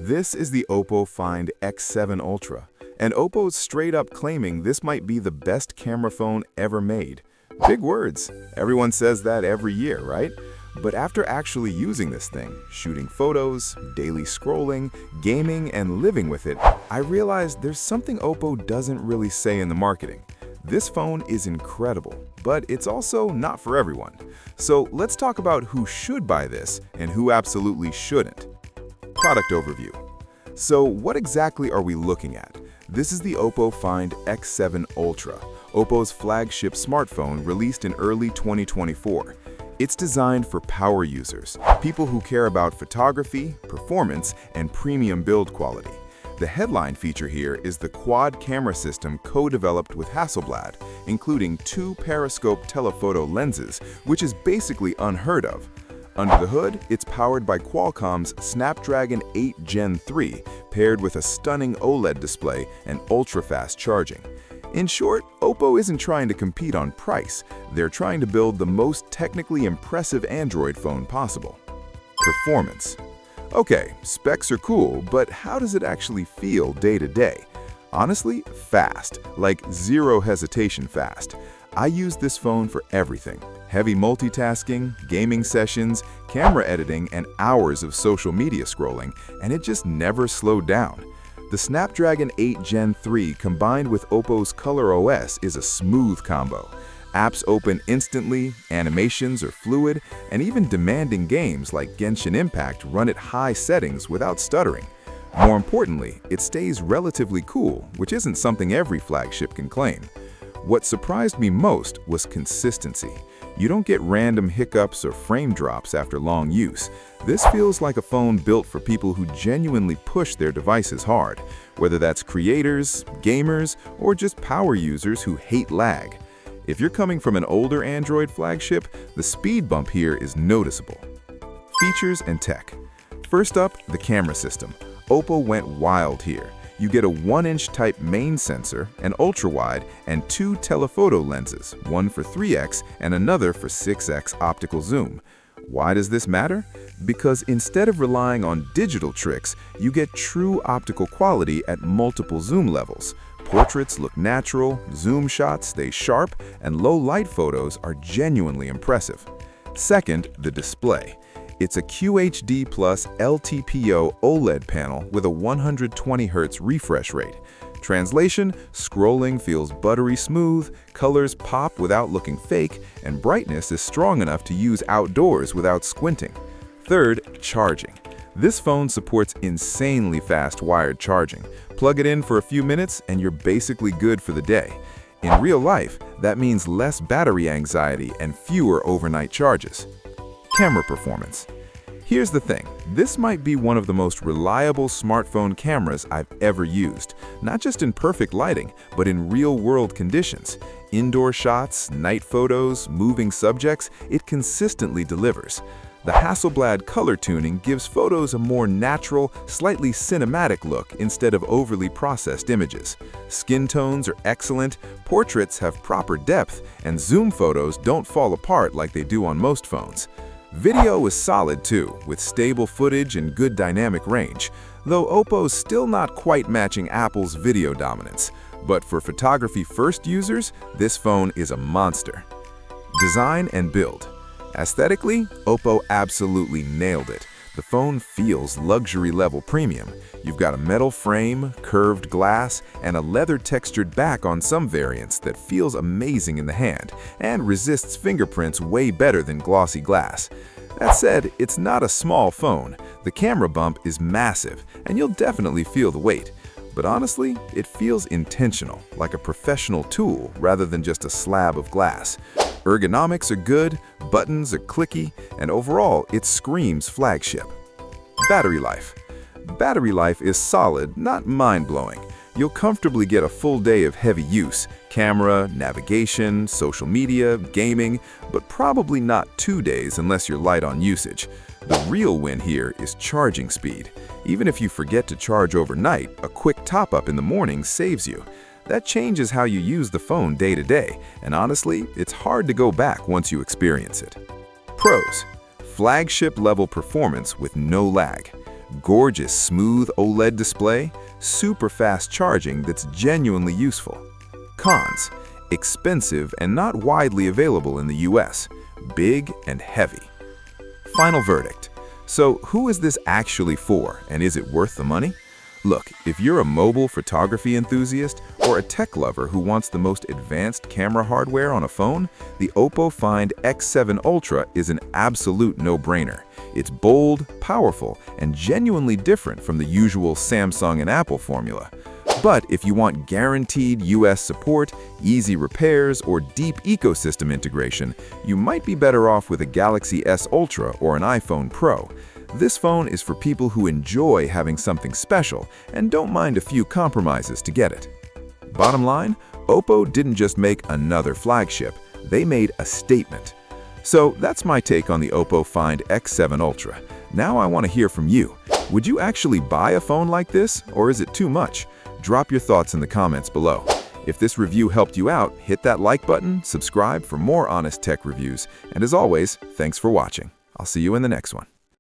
This is the Oppo Find X7 Ultra, and Oppo's straight up claiming this might be the best camera phone ever made. Big words. Everyone says that every year, right? But after actually using this thing, shooting photos, daily scrolling, gaming, and living with it, I realized there's something Oppo doesn't really say in the marketing. This phone is incredible, but it's also not for everyone. So let's talk about who should buy this and who absolutely shouldn't. Product overview. So what exactly are we looking at? This is the Oppo Find X7 Ultra, Oppo's flagship smartphone released in early 2024. It's designed for power users, people who care about photography, performance, and premium build quality. The headline feature here is the quad camera system co-developed with Hasselblad, including 2 Periscope Telephoto lenses, which is basically unheard of. Under the hood, it's powered by Qualcomm's Snapdragon 8 Gen 3, paired with a stunning OLED display and ultra-fast charging. In short, Oppo isn't trying to compete on price. They're trying to build the most technically impressive Android phone possible. Performance. Okay, specs are cool, but how does it actually feel day to day? Honestly, fast, like zero hesitation fast. I use this phone for everything. Heavy multitasking, gaming sessions, camera editing, and hours of social media scrolling, and it just never slowed down. The Snapdragon 8 Gen 3 combined with Oppo's Color OS is a smooth combo. Apps open instantly, animations are fluid, and even demanding games like Genshin Impact run at high settings without stuttering. More importantly, it stays relatively cool, which isn't something every flagship can claim. What surprised me most was consistency. You don't get random hiccups or frame drops after long use. This feels like a phone built for people who genuinely push their devices hard, whether that's creators, gamers, or just power users who hate lag. If you're coming from an older Android flagship, the speed bump here is noticeable. Features and tech. First up, the camera system. Oppo went wild here. You get a 1-inch type main sensor, an ultra-wide, and 2 telephoto lenses, one for 3x and another for 6x optical zoom. Why does this matter? Because instead of relying on digital tricks, you get true optical quality at multiple zoom levels. Portraits look natural, zoom shots stay sharp, and low-light photos are genuinely impressive. Second, the display. It's a QHD+ LTPO OLED panel with a 120Hz refresh rate. Translation: scrolling feels buttery smooth, colors pop without looking fake, and brightness is strong enough to use outdoors without squinting. Third, charging. This phone supports insanely fast wired charging. Plug it in for a few minutes and you're basically good for the day. In real life, that means less battery anxiety and fewer overnight charges. Camera performance. Here's the thing, this might be one of the most reliable smartphone cameras I've ever used, not just in perfect lighting, but in real-world conditions. Indoor shots, night photos, moving subjects, it consistently delivers. The Hasselblad color tuning gives photos a more natural, slightly cinematic look instead of overly processed images. Skin tones are excellent, portraits have proper depth, and zoom photos don't fall apart like they do on most phones. Video is solid too, with stable footage and good dynamic range, though Oppo's still not quite matching Apple's video dominance. But for photography-first users, this phone is a monster. Design and build. Aesthetically, Oppo absolutely nailed it. The phone feels luxury-level premium. You've got a metal frame, curved glass, and a leather-textured back on some variants that feels amazing in the hand and resists fingerprints way better than glossy glass. That said, it's not a small phone. The camera bump is massive, and you'll definitely feel the weight. But honestly, it feels intentional, like a professional tool rather than just a slab of glass. Ergonomics are good, buttons are clicky, and overall, it screams flagship. Battery life. Battery life is solid, not mind-blowing. You'll comfortably get a full day of heavy use, camera, navigation, social media, gaming, but probably not 2 days unless you're light on usage. The real win here is charging speed. Even if you forget to charge overnight, a quick top-up in the morning saves you. That changes how you use the phone day to day, and honestly, it's hard to go back once you experience it. Pros. Flagship-level performance with no lag. Gorgeous, smooth OLED display, super fast charging that's genuinely useful. Cons: expensive and not widely available in the US, big and heavy. Final verdict. So who is this actually for, and is it worth the money? Look, if you're a mobile photography enthusiast or a tech lover who wants the most advanced camera hardware on a phone, the Oppo Find X7 Ultra is an absolute no-brainer. It's bold, powerful, and genuinely different from the usual Samsung and Apple formula. But if you want guaranteed US support, easy repairs, or deep ecosystem integration, you might be better off with a Galaxy S Ultra or an iPhone Pro. This phone is for people who enjoy having something special and don't mind a few compromises to get it. Bottom line, Oppo didn't just make another flagship, they made a statement. So that's my take on the Oppo Find X7 Ultra. Now I want to hear from you. Would you actually buy a phone like this, or is it too much? Drop your thoughts in the comments below. If this review helped you out, hit that like button, subscribe for more honest tech reviews, and as always, thanks for watching. I'll see you in the next one.